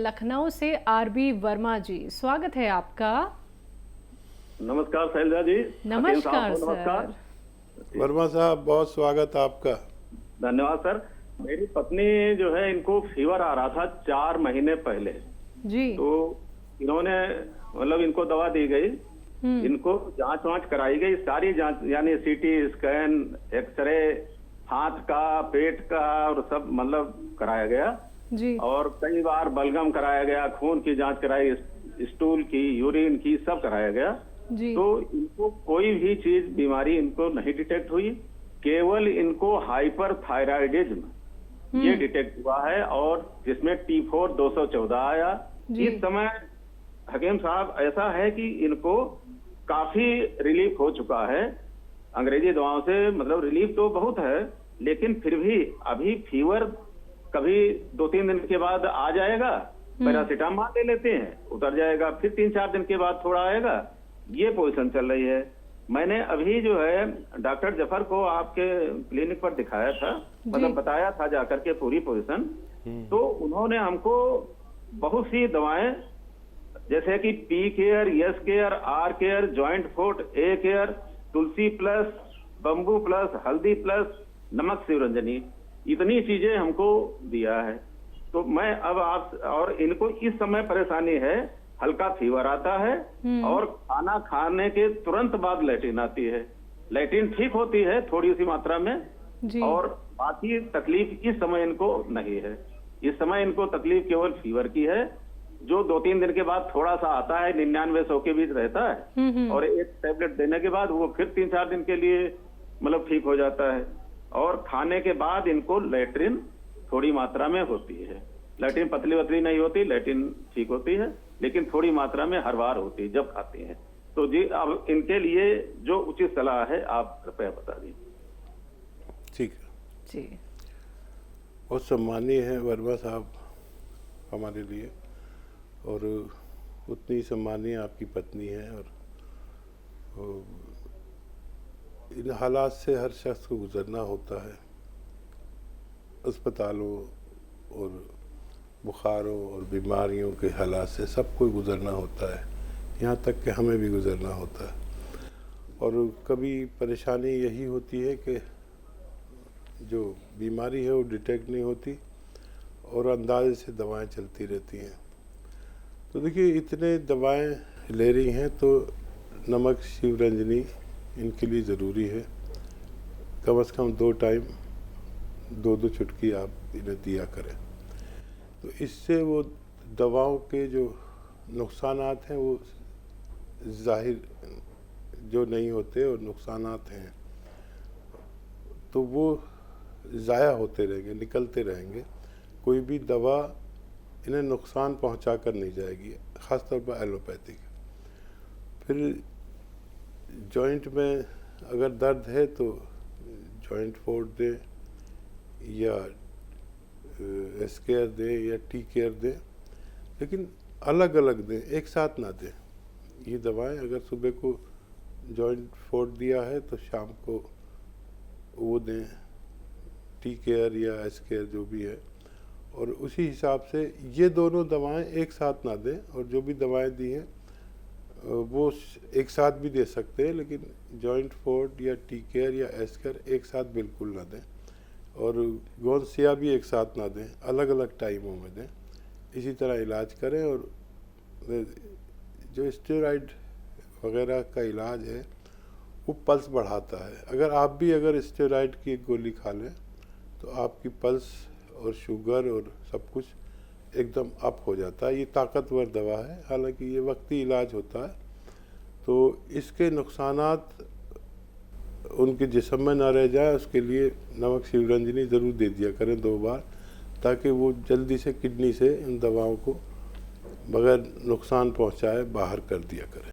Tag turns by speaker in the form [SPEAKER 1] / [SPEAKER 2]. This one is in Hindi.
[SPEAKER 1] लखनऊ से आरबी वर्मा जी, स्वागत है आपका।
[SPEAKER 2] नमस्कार शैलजा जी।
[SPEAKER 1] नमस्कार
[SPEAKER 2] नमस्कार
[SPEAKER 1] सर।
[SPEAKER 3] वर्मा साहब, बहुत स्वागत आपका।
[SPEAKER 2] धन्यवाद सर। मेरी पत्नी जो है, इनको फीवर आ रहा था 4 महीने पहले।
[SPEAKER 1] जी।
[SPEAKER 2] तो इन्होंने मतलब इनको दवा दी गई, इनको जांच वांच कराई गई, सारी जांच यानी सीटी स्कैन, एक्सरे, हाथ का, पेट का और सब मतलब कराया गया
[SPEAKER 1] जी।
[SPEAKER 2] और कई बार बलगम कराया गया, खून की जांच कराई, स्टूल की, यूरिन की, सब कराया गया।
[SPEAKER 1] जी।
[SPEAKER 2] तो इनको कोई भी चीज बीमारी इनको नहीं डिटेक्ट हुई, केवल इनको हाइपर थायराइडिज्म ये डिटेक्ट हुआ है और जिसमें T4 214 आया। इस समय हकीम साहब ऐसा है कि इनको काफी रिलीफ हो चुका है अंग्रेजी दवाओं से, मतलब रिलीफ तो बहुत है, लेकिन फिर भी अभी फीवर कभी 2-3 दिन के बाद आ जाएगा, पैरासीटामोल ले लेते हैं, उतर जाएगा, फिर 3-4 दिन के बाद थोड़ा आएगा, ये पोजीशन चल रही है। मैंने अभी जो है डॉक्टर जफर को आपके क्लिनिक पर दिखाया था, मतलब बताया था जाकर के पूरी पोजीशन। तो उन्होंने हमको बहुत सी दवाएं जैसे कि P care, S care, R care, joint fort, A care, Tulsi plus, bamboo plus, Haldi plus, नमक शिवरंजनी, इतनी चीजें हमको दिया है। तो मैं अब आप और इनको इस समय परेशानी है, हल्का फीवर आता है और खाना खाने के तुरंत बाद लैट्रिन आती है। लैट्रिन ठीक होती है थोड़ी सी मात्रा में
[SPEAKER 1] जी।
[SPEAKER 2] और बाकी तकलीफ इस समय इनको नहीं है। इस समय इनको तकलीफ केवल फीवर की है, जो 2-3 दिन के बाद थोड़ा सा आता है, 99-100 के बीच रहता है और एक टैबलेट देने के बाद वो फिर 3-4 दिन के लिए मतलब ठीक हो जाता है। और खाने के बाद इनको लैट्रिन थोड़ी मात्रा में होती है, लैट्रिन पतली वतली नहीं होती, लैट्रिन ठीक होती है, लेकिन थोड़ी मात्रा में हर बार होती है जब खाती हैं। तो जी अब इनके लिए जो उचित सलाह है आप कृपया बता दीजिए।
[SPEAKER 3] ठीक है
[SPEAKER 1] जी।
[SPEAKER 3] बहुत सम्मानीय है वर्मा साहब हमारे लिए, और उतनी सम्मानीय आपकी पत्नी है। और इन हालात से हर शख्स को गुजरना होता है, अस्पतालों और बुखारों और बीमारियों के हालात से सबको गुजरना होता है, यहाँ तक कि हमें भी गुजरना होता है। और कभी परेशानी यही होती है कि जो बीमारी है वो डिटेक्ट नहीं होती और अंदाजे से दवाएं चलती रहती हैं। तो देखिए, इतने दवाएं ले रही हैं तो नमक शिवरंजनी इनके लिए ज़रूरी है। कम से कम 2 टाइम 2-2 चुटकी आप इन्हें दिया करें, तो इससे वो दवाओं के जो नुकसानात हैं वो जाहिर जो नहीं होते और नुकसानात हैं तो वो ज़ाया होते रहेंगे, निकलते रहेंगे। कोई भी दवा इन्हें नुकसान पहुंचा कर नहीं जाएगी, ख़ासतौर पर एलोपैथिक। फिर जॉइंट में अगर दर्द है तो जॉइंट फोर्ट दे या एस केयर दे या टी केयर दे, लेकिन अलग अलग दें, एक साथ ना दें। ये दवाएं अगर सुबह को जॉइंट फोर्ट दिया है तो शाम को वो दें, टी केयर या एस केयर जो भी है, और उसी हिसाब से ये दोनों दवाएं एक साथ ना दें। और जो भी दवाएं दी हैं वो एक साथ भी दे सकते हैं, लेकिन जॉइंट फोर्ट या टी केयर या एस केयर एक साथ बिल्कुल ना दें, और गोंसिया भी एक साथ ना दें, अलग अलग टाइमों में दें। इसी तरह इलाज करें। और जो स्टेरॉइड वगैरह का इलाज है वो पल्स बढ़ाता है। अगर स्टेरॉइड की एक गोली खा लें तो आपकी पल्स और शुगर और सब कुछ एकदम अप हो जाता है। ये ताकतवर दवा है, हालांकि ये वक्ती इलाज होता है। तो इसके नुकसानात उनके जिस्म में ना रह जाए, उसके लिए नमक शिवरंजनी ज़रूर दे दिया करें 2 बार, ताकि वो जल्दी से किडनी से इन दवाओं को बगैर नुकसान पहुंचाए बाहर कर दिया करें।